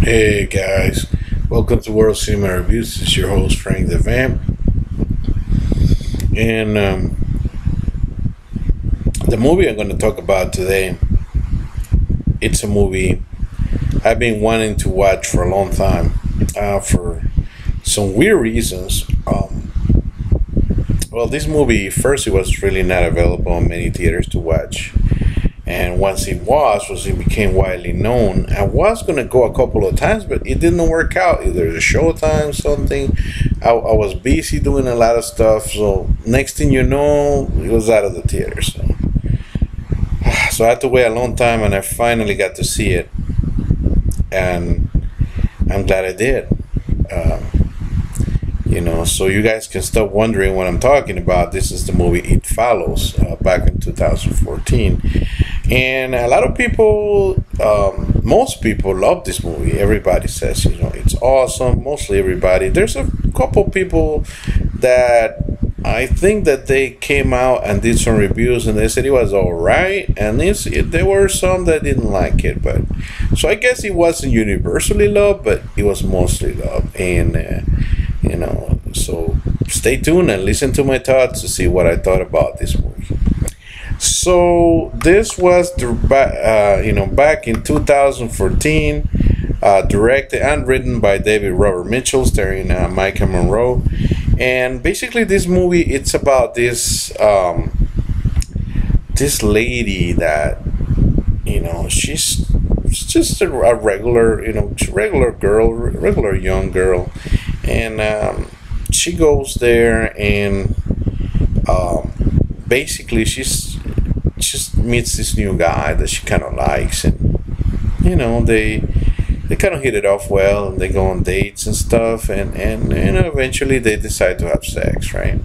Hey guys, welcome to World Cinema Reviews. This is your host Frank the Vamp, and the movie I'm going to talk about today. It's a movie I've been wanting to watch for a long time, for some weird reasons. Well, this movie first it was really not available in many theaters to watch. And once it became widely known. I was gonna go a couple of times, but it didn't work out. Either the showtime, something. I was busy doing a lot of stuff. So next thing you know, it was out of the theater. So I had to wait a long time, and I finally got to see it, and I'm glad I did. So you guys can stop wondering what I'm talking about. This is the movie It Follows, back in 2014. And a lot of people, most people love this movie. Everybody says, it's awesome. Mostly everybody. There's a couple people that I think that they came out and did some reviews and they said it was all right. And there were some that didn't like it. But so I guess it wasn't universally loved, but it was mostly loved. And, so stay tuned and listen to my thoughts to see what I thought about this movie. So this was back in 2014, directed and written by David Robert Mitchell, starring Micah Monroe. And basically, this movie it's about this this lady that she's just a regular regular girl, regular young girl, and she goes there and basically she just meets this new guy that she kind of likes, and they kind of hit it off well, and they go on dates and stuff, and eventually they decide to have sex, right?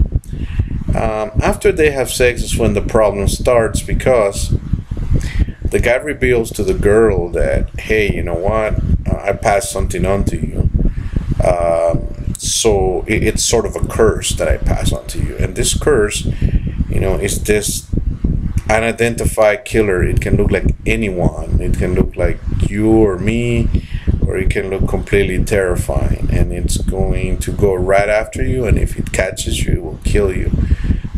After they have sex is when the problem starts, because the guy reveals to the girl that, hey, you know what, I passed something on to you. So it's sort of a curse that I pass on to you, and this curse, is this unidentified killer. It can look like anyone. It can look like you or me, or it can look completely terrifying, and it's going to go right after you, and if it catches you, it will kill you.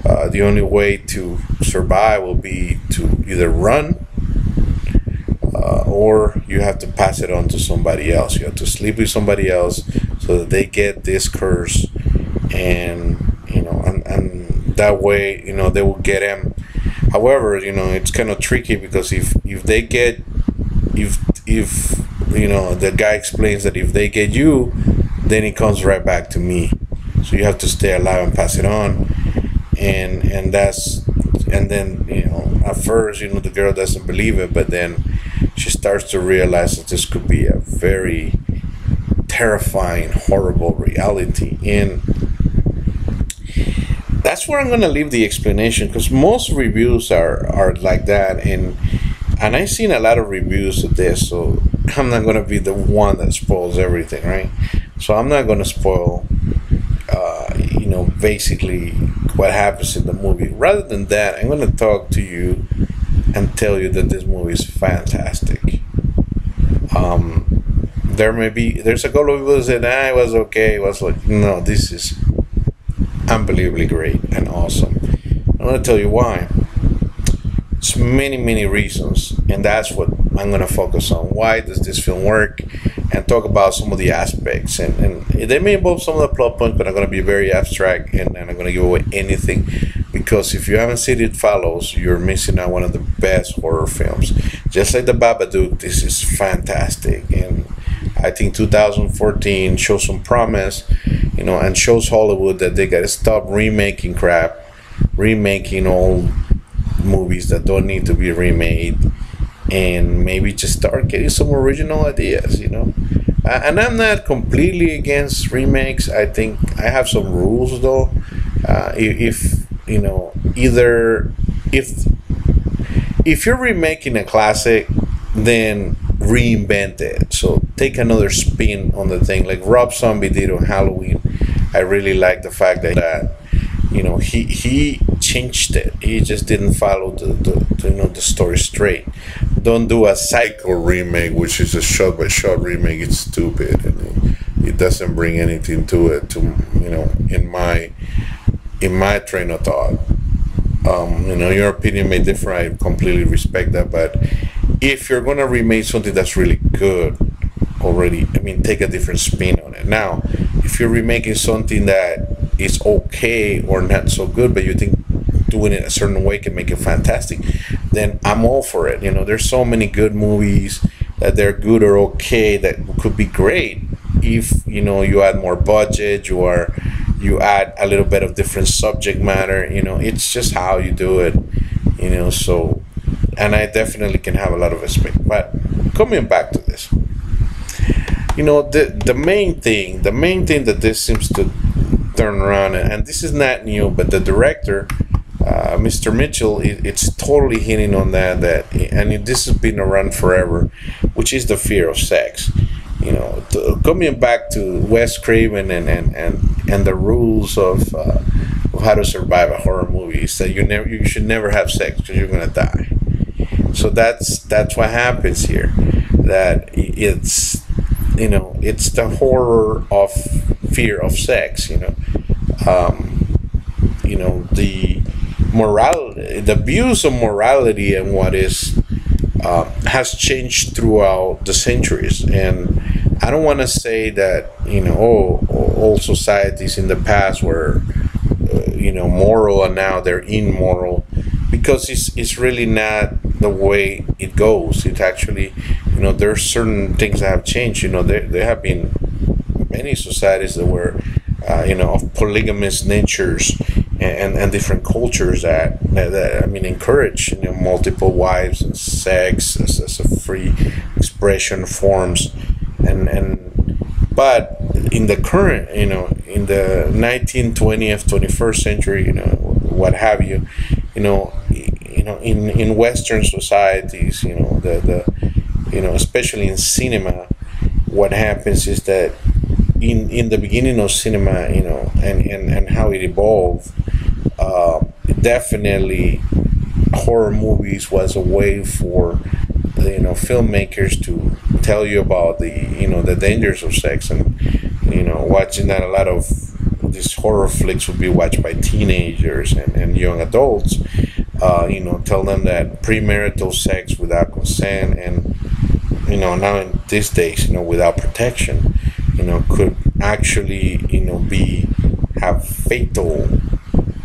The only way to survive will be to either run, or you have to pass it on to somebody else. You have to sleep with somebody else so that they get this curse, and and that way they will get him. However, it's kind of tricky, because if they get if the guy explains that if they get you, then it comes right back to me. So you have to stay alive and pass it on, and then at first the girl doesn't believe it, but then she starts to realize that this could be a very terrifying, horrible reality. And that's where I'm going to leave the explanation, because most reviews are like that, and I've seen a lot of reviews of this, so I'm not going to be the one that spoils everything, right? So I'm not going to spoil basically what happens in the movie. Rather than that, I'm going to talk to you and tell you that this movie is fantastic. There's a couple of people who said, it was okay. It was like, no, this is unbelievably great and awesome. I'm going to tell you why. It's many reasons, and that's what I'm going to focus on. Why does this film work? And talk about some of the aspects. And they may involve some of the plot points, but I'm going to be very abstract, and I'm going to give away anything, because if you haven't seen It Follows, you're missing out one of the best horror films. Just like The Babadook, this is fantastic. And I think 2014 shows some promise, and shows Hollywood that they got to stop remaking crap, remaking old movies that don't need to be remade, and maybe just start getting some original ideas. And I'm not completely against remakes. I think I have some rules, though. If you're remaking a classic, then reinvent it. So take another spin on the thing, like Rob Zombie did on Halloween. I really like the fact that he changed it. He just didn't follow the story straight. don't do a Psycho remake, which is a shot by shot remake. It's stupid, and it doesn't bring anything to it. To in my train of thought. Your opinion may differ. I completely respect that. But if you're gonna remake something that's really good already, I mean, take a different spin on it. Now, if you're remaking something that is okay or not so good, but you think doing it a certain way can make it fantastic, then I'm all for it. There's so many good movies that they're good or okay that could be great if you add more budget, you add a little bit of different subject matter. It's just how you do it. So, and I definitely can have a lot of respect. But coming back to this, the main thing that this seems to turn around, and this is not new, but the director, Mr. Mitchell, it's totally hitting on and this has been around forever, which is the fear of sex. Coming back to Wes Craven and the rules of how to survive a horror movie is that you should never have sex because you're gonna die. So that's what happens here. That it's the horror of fear of sex. The morality, the views of morality and what is has changed throughout the centuries. And I don't want to say that all societies in the past were moral and now they're immoral, because it's really not the way it goes. It actually, there's certain things that have changed. There have been many societies that were of polygamous natures and different cultures that encourage multiple wives and sex as a free expression forms, but in the current in the 19th, 20th, 21st century, what have you, in Western societies, especially in cinema, what happens is that in the beginning of cinema, and how it evolved, definitely horror movies was a way for filmmakers to tell you about the dangers of sex. And watching that, a lot of these horror flicks would be watched by teenagers and young adults. Tell them that premarital sex without consent, and now in these days, without protection, could actually have fatal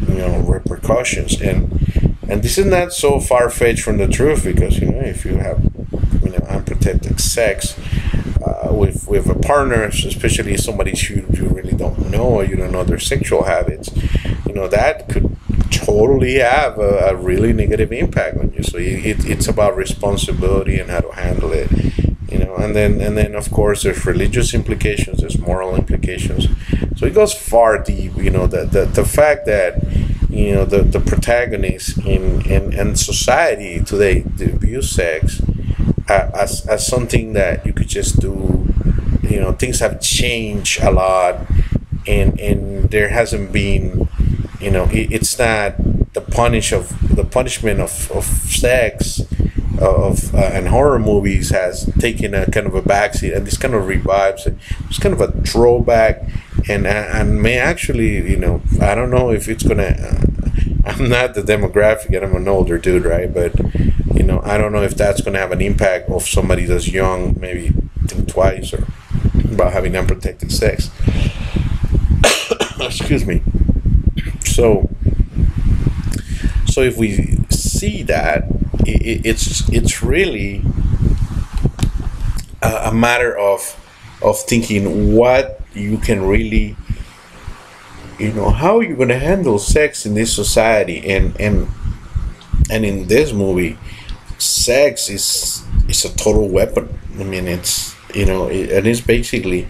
repercussions. And this is not so far-fetched from the truth, because if you have unprotected sex with a partner, especially somebody you really don't know, or you don't know their sexual habits, that could totally have a really negative impact on you. So it's about responsibility and how to handle it. And then of course there's religious implications, there's moral implications. So it goes far deep. The fact that the protagonists in society today view sex as something that you could just do. Things have changed a lot, and there hasn't been, it's not the punishment of sex and horror movies has taken a kind of a backseat, and this kind of revives it. It's kind of a throwback, and may actually, I don't know if it's gonna. I'm not the demographic, and I'm an older dude, right? But I don't know if that's gonna have an impact of somebody that's young, maybe think twice or about having unprotected sex. Excuse me. So if we see that, it's really a matter of thinking what you can really, how you're going to handle sex in this society. And in this movie, sex is a total weapon. I mean, it's and it's basically,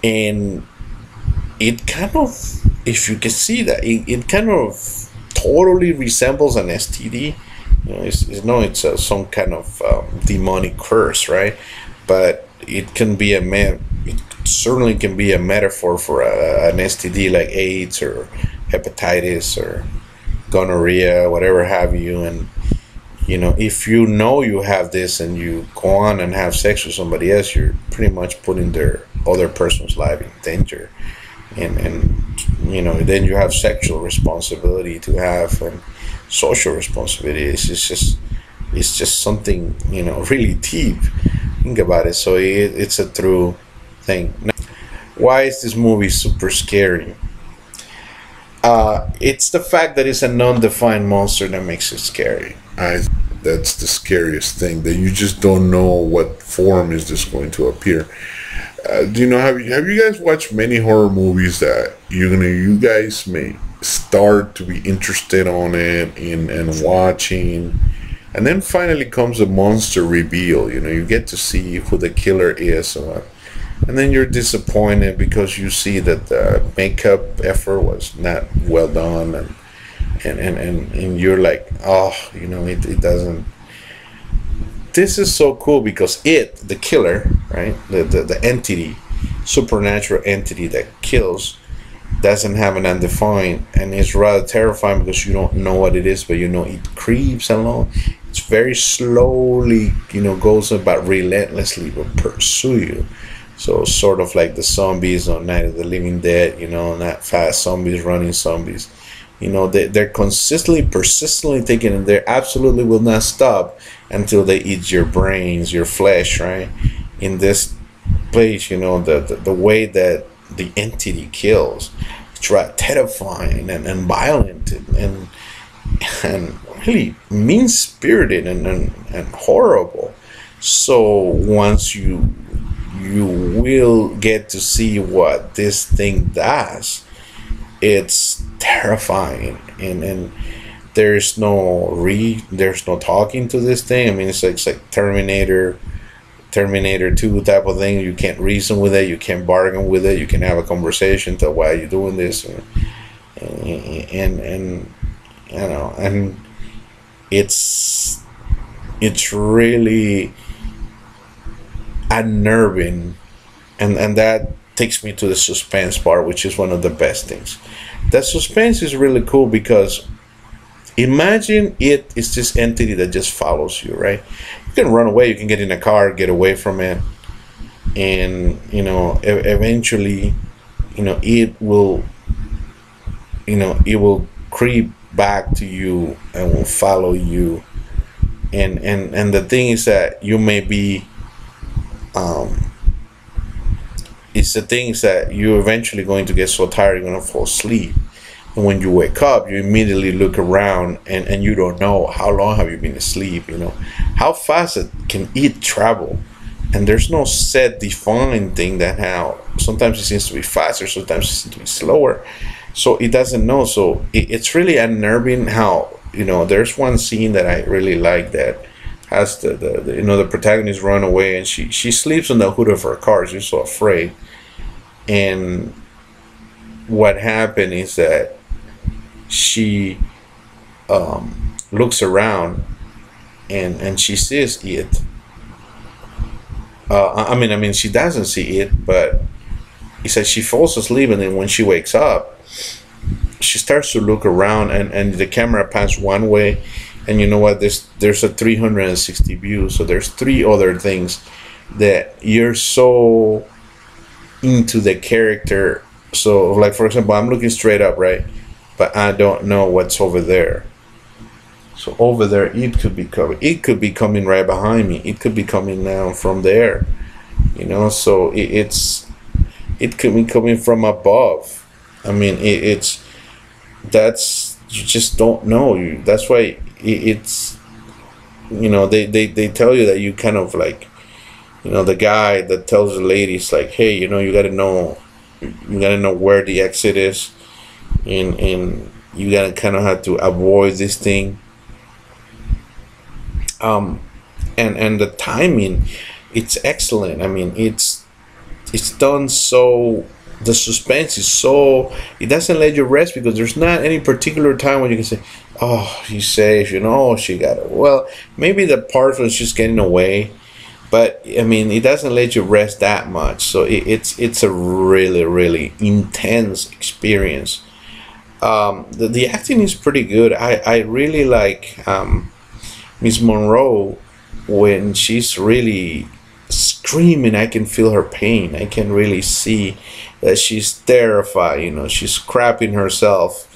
and it kind of, if you can see that, it kind of totally resembles an STD. It's some kind of demonic curse, right? But it can be it certainly can be a metaphor for an STD like AIDS or hepatitis or gonorrhea, whatever have you. And if you know you have this and you go on and have sex with somebody else, you're pretty much putting their other person's life in danger. And then you have sexual responsibility to have, and social responsibility. It's just something, really deep. Think about it. So it's a true thing. Now, why is this movie super scary? It's the fact that it's a non-defined monster that makes it scary. That's the scariest thing, that you just don't know what form is this going to appear. Do you know, have you guys watched many horror movies that you guys may start to be interested on it and watching, and then finally comes a monster reveal. You get to see who the killer is, and then you're disappointed because you see that the makeup effort was not well done, and you're like, oh, it doesn't. This is so cool because the killer, right, the entity, supernatural entity that kills, doesn't have an undefined, and it's rather terrifying because you don't know what it is, but it creeps along. It's very slowly, goes about relentlessly will pursue you. So sort of like the zombies on Night of the Living Dead, not fast zombies, running zombies. They're persistently taking it. They absolutely will not stop until they eat your brains, your flesh, right? In this place, the way that the entity kills, it's right, terrifying and violent and really mean spirited and horrible. So once you will get to see what this thing does, it's terrifying, and there's no talking to this thing. I mean, it's like Terminator 2 type of thing. You can't reason with it, you can't bargain with it, you can have a conversation to why are you doing this, and it's really unnerving, and that takes me to the suspense part, which is one of the best things. That suspense is really cool because imagine it is this entity that just follows you, right? You can run away, you can get in a car, get away from it, and eventually, it will creep back to you and will follow you, and the thing is that you may be it's the things that you're eventually going to get so tired you're going to fall asleep. And when you wake up, you immediately look around and you don't know how long have you been asleep, how fast can it travel. And there's no set defined thing that how sometimes it seems to be faster, sometimes it seems to be slower. So it doesn't know. So it's really unnerving how, there's one scene that I really like that has the protagonist run away, and she sleeps on the hood of her car. She's so afraid. And what happened is that she looks around and she sees it. I mean she doesn't see it, but he said she falls asleep, and then when she wakes up, she starts to look around, and the camera pans one way, and you know what, there's a 360 view, so there's three other things that you're so into the character. So like, for example, I'm looking straight up, right, but I don't know what's over there. So over there, it could be coming right behind me, it could be coming down from there, so it could be coming from above. I mean, that's, you just don't know. That's why it's, they tell you that you kind of like, the guy that tells the ladies like, hey, you gotta know where the exit is, and you gotta kind of have to avoid this thing. And the timing, it's excellent. I mean, it's done so. The suspense is so, it doesn't let you rest, because there's not any particular time when you can say, oh, she's safe, she got it. Well, maybe the part was just getting away, but I mean, it doesn't let you rest that much. So it's a really, really intense experience. The acting is pretty good. I really like Miss Monroe, when she's really screaming, I can feel her pain. I can really see that she's terrified. She's crapping herself.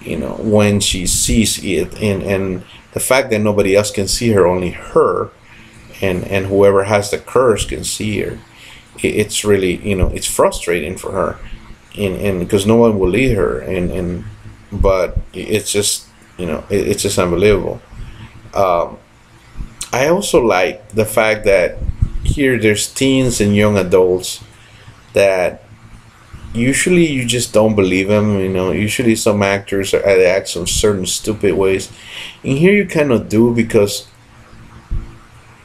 When she sees it, and the fact that nobody else can see her, only her, and whoever has the curse can see her. It's really, it's frustrating for her, and because no one will lead her, and but it's just, it's just unbelievable. um, I also like the fact that here there's teens and young adults that usually you just don't believe them. Usually some actors they act some certain stupid ways, and here you kind of do, because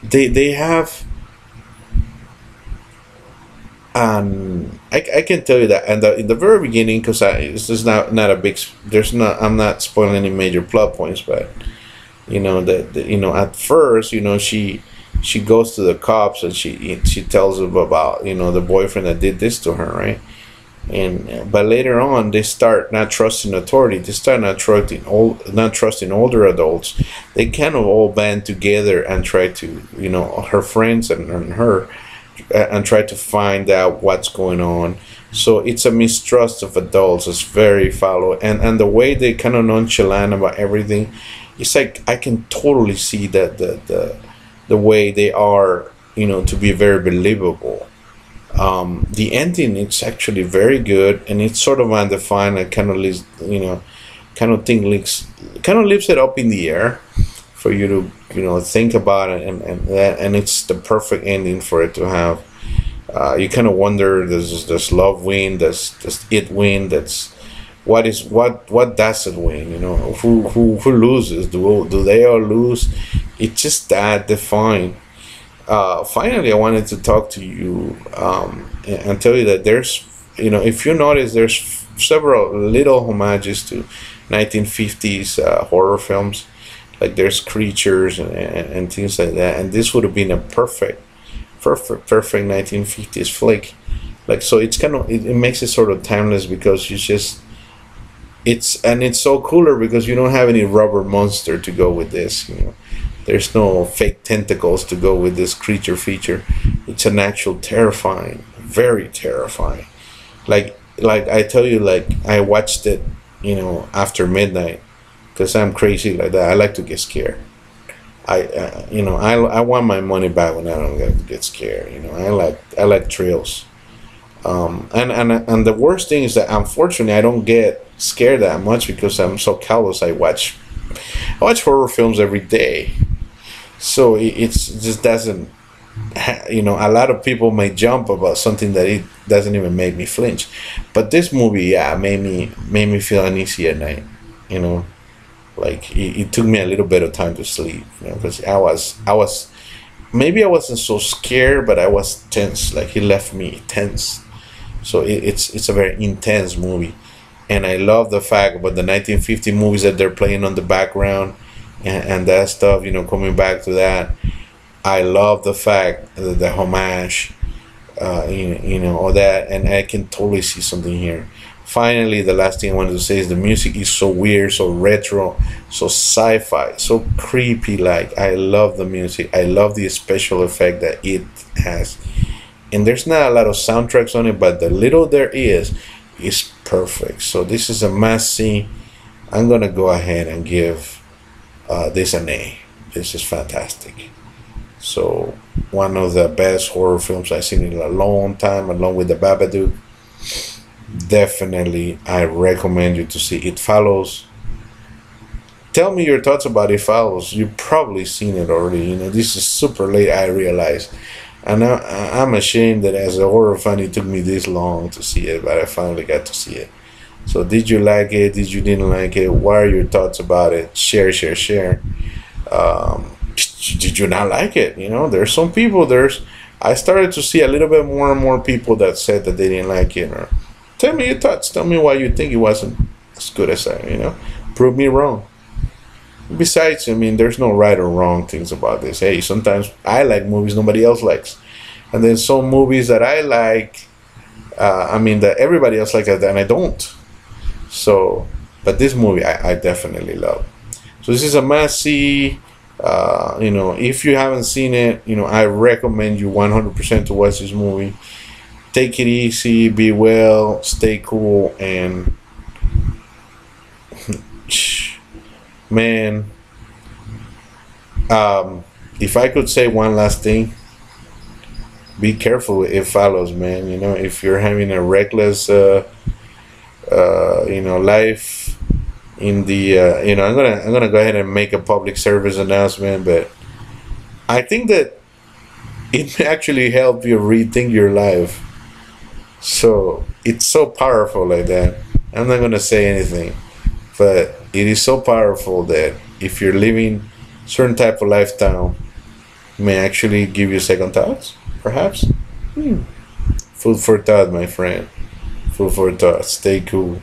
they have. I can tell you that, and in the very beginning, because this is not a big. There's not. I'm not spoiling any major plot points, but at first, she goes to the cops, and she tells them about the boyfriend that did this to her, right? And but later on, they start not trusting authority. They start not trusting older adults. They kind of all band together and try to, her friends and her, and try to find out what's going on. So it's a mistrust of adults. It's very fallow, and the way they kind of nonchalant about everything, it's like I can totally see that the way they are, to be very believable. The ending, it's actually very good, and it's sort of undefined, and kind of leaves, kind of leaves it up in the air for you to think about it, and it's the perfect ending for it to have. You kind of wonder, does love win? Does it win? What does it win? Who loses? Do they all lose? It's just that defined. Finally, I wanted to talk to you, and tell you that there's, if you notice, there's several little homages to 1950s horror films. Like there's creatures and things like that, and this would have been a perfect 1950s flick. Like, so it's kind of, it makes it sort of timeless, because it's so cooler because you don't have any rubber monster to go with this. There's no fake tentacles to go with this creature feature. It's an actual terrifying, very terrifying. Like I tell you, like I watched it, after midnight, because I'm crazy like that. I like to get scared. I want my money back when I don't get scared. I like thrills. And the worst thing is that unfortunately I don't get scared that much because I'm so callous. I watch horror films every day, so it just doesn't. A lot of people may jump about something that it doesn't even make me flinch, but this movie, yeah, made me feel uneasy at night. Like it took me a little bit of time to sleep. Because I was maybe I wasn't so scared, but I was tense. Like he left me tense. So it's a very intense movie, and I love the fact about the 1950 movies that they're playing on the background, and that stuff. Coming back to that, I love the fact that the homage, all that, and I can totally see something here. Finally, the last thing I wanted to say is the music is so weird, so retro, so sci-fi, so creepy. Like, I love the music. I love the special effect that it has. And there's not a lot of soundtracks on it, but the little there is perfect. So this is a must-see. I'm going to go ahead and give this an A. This is fantastic. So one of the best horror films I've seen in a long time, along with The Babadook. Definitely, I recommend you to see It Follows. Tell me your thoughts about It Follows. You've probably seen it already. This is super late, I realize. And I'm ashamed that as a horror fan, it took me this long to see it, but I finally got to see it. So did you like it? Did you didn't like it? What are your thoughts about it? Share. Did you not like it? There's some people, I started to see a little bit more and more people that said that they didn't like it. Or tell me your thoughts. Tell me why you think it wasn't as good as I, prove me wrong. Besides, there's no right or wrong things about this. Hey, sometimes I like movies nobody else likes. And then some movies that I like, that everybody else likes and I don't. So, but this movie I definitely love. So this is a must-see. If you haven't seen it, I recommend you 100% to watch this movie. Take it easy, be well, stay cool, and man, if I could say one last thing, be careful with It Follows, man. If you're having a reckless, life in the, I'm gonna go ahead and make a public service announcement, but I think that it may actually help you rethink your life. So it's so powerful like that. I'm not gonna say anything, but it is so powerful that if you're living certain type of lifestyle, it may actually give you second thoughts, perhaps. Food for thought, my friend. Food for thought. Stay cool.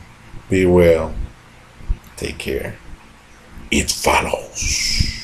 Be well. Take care. It follows.